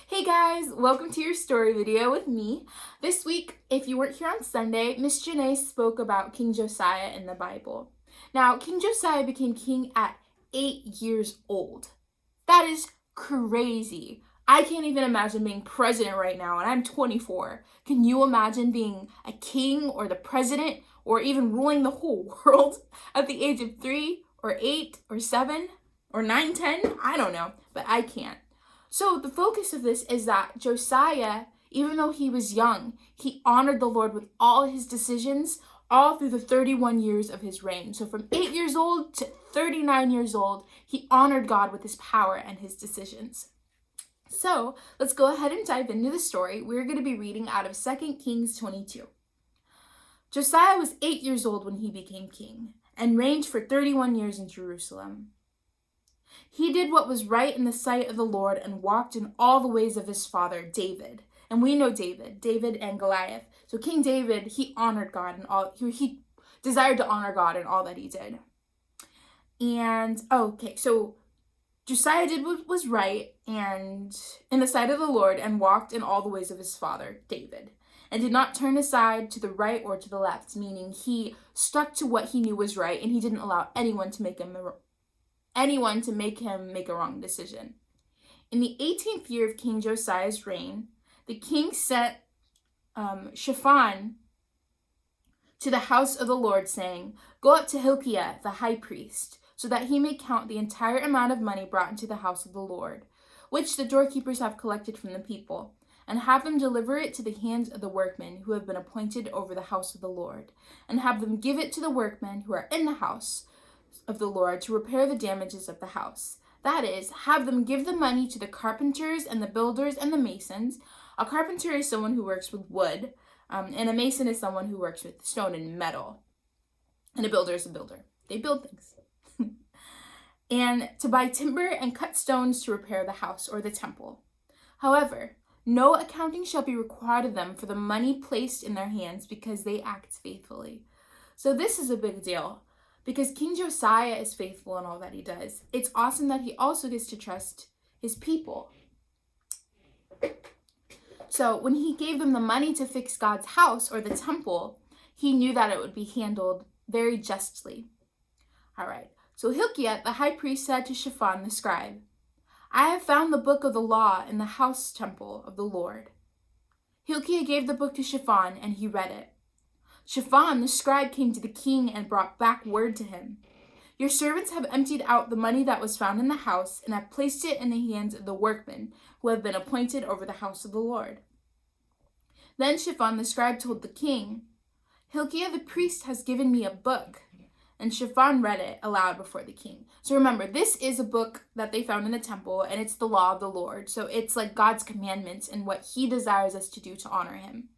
Hey guys, welcome to your story video with me. This week, if you weren't here on Sunday, Miss Janae spoke about King Josiah in the Bible. Now, King Josiah became king at 8 years old. That is crazy. I can't even imagine being president right now, and I'm 24. Can you imagine being a king or the president or even ruling the whole world at the age of 3 or 8 or 7 or 9, 10? I don't know, but I can't. So the focus of this is that Josiah, even though he was young, he honored the Lord with all his decisions all through the 31 years of his reign. So from 8 years old to 39 years old, he honored God with his power and his decisions. So let's go ahead and dive into the story. We're going to be reading out of 2 Kings 22. Josiah was 8 years old when he became king and reigned for 31 years in Jerusalem. He did what was right in the sight of the Lord and walked in all the ways of his father, David. And we know David and Goliath. So King David, he honored God in all, he desired to honor God in all that he did. And, so Josiah did what was right and in the sight of the Lord and walked in all the ways of his father, David, and did not turn aside to the right or to the left, meaning he stuck to what he knew was right and he didn't allow anyone to make him make a wrong decision. In the 18th year of King Josiah's reign, the king sent Shaphan to the house of the Lord, saying, "Go up to Hilkiah the high priest, so that he may count the entire amount of money brought into the house of the Lord, which the doorkeepers have collected from the people, and have them deliver it to the hands of the workmen who have been appointed over the house of the Lord, and have them give it to the workmen who are in the house of the Lord to repair the damages of the house. That is, have them give the money to the carpenters and the builders and the masons." A carpenter is someone who works with wood, and a mason is someone who works with stone and metal. And a builder is a builder. They build things. And to buy timber and cut stones to repair the house or the temple. However, no accounting shall be required of them for the money placed in their hands, because they act faithfully. So this is a big deal, because King Josiah is faithful in all that he does. It's awesome that he also gets to trust his people. So when he gave them the money to fix God's house or the temple, he knew that it would be handled very justly. All right. So Hilkiah, the high priest, said to Shaphan the scribe, "I have found the book of the law in the house temple of the Lord." Hilkiah gave the book to Shaphan, and he read it. Shaphan the scribe came to the king and brought back word to him, "Your servants have emptied out the money that was found in the house and have placed it in the hands of the workmen who have been appointed over the house of the Lord." Then Shaphan the scribe told the king, "Hilkiah the priest has given me a book." And Shaphan read it aloud before the king. So remember, this is a book that they found in the temple, and it's the law of the Lord. So it's like God's commandments and what he desires us to do to honor him.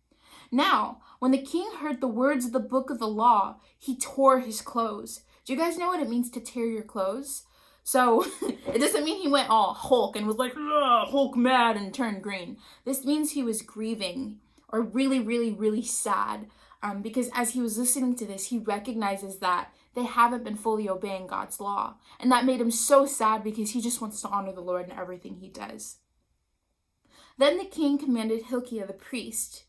Now, when the king heard the words of the book of the law, he tore his clothes. Do you guys know what it means to tear your clothes? So it doesn't mean he went all Hulk and was like, Hulk mad, and turned green. This means he was grieving or really, really, really sad. Because as he was listening to this, he recognizes that they haven't been fully obeying God's law. And that made him so sad, because he just wants to honor the Lord in everything he does. Then the king commanded Hilkiah the priest,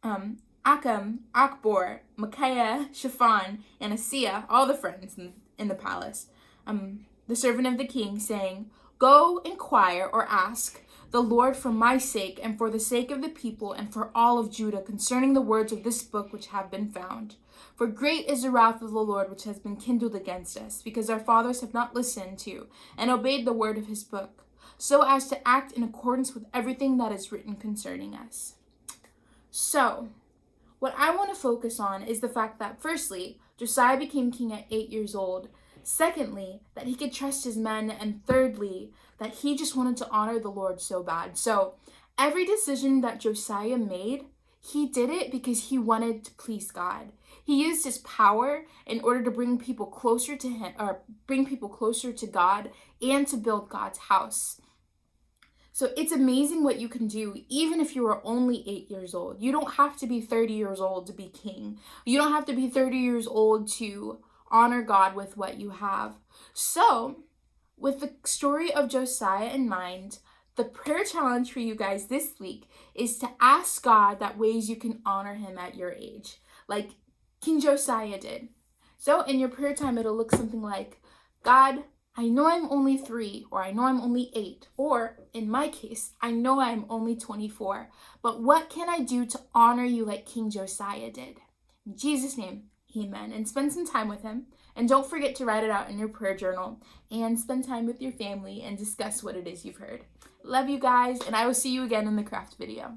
Acham, Achbor, Micaiah, Shaphan, and Asaiah, all the friends in the palace, the servant of the king, saying, "Go inquire or ask the Lord for my sake and for the sake of the people and for all of Judah concerning the words of this book which have been found. For great is the wrath of the Lord which has been kindled against us, because our fathers have not listened to and obeyed the word of his book, so as to act in accordance with everything that is written concerning us." So, what I want to focus on is the fact that, firstly, Josiah became king at 8 years old. Secondly, that he could trust his men. And thirdly, that he just wanted to honor the Lord so bad. So, every decision that Josiah made, he did it because he wanted to please God. He used his power in order to bring people closer to him, or bring people closer to God, and to build God's house. So it's amazing what you can do, even if you are only 8 years old. You don't have to be 30 years old to be king. You don't have to be 30 years old to honor God with what you have. So, with the story of Josiah in mind, the prayer challenge for you guys this week is to ask God that ways you can honor him at your age, like King Josiah did. So in your prayer time, it'll look something like, God, I know I'm only 3, or I know I'm only 8, or in my case, I know I'm only 24, but what can I do to honor you like King Josiah did? In Jesus' name, amen. And spend some time with him. And don't forget to write it out in your prayer journal and spend time with your family and discuss what it is you've heard. Love you guys, and I will see you again in the craft video.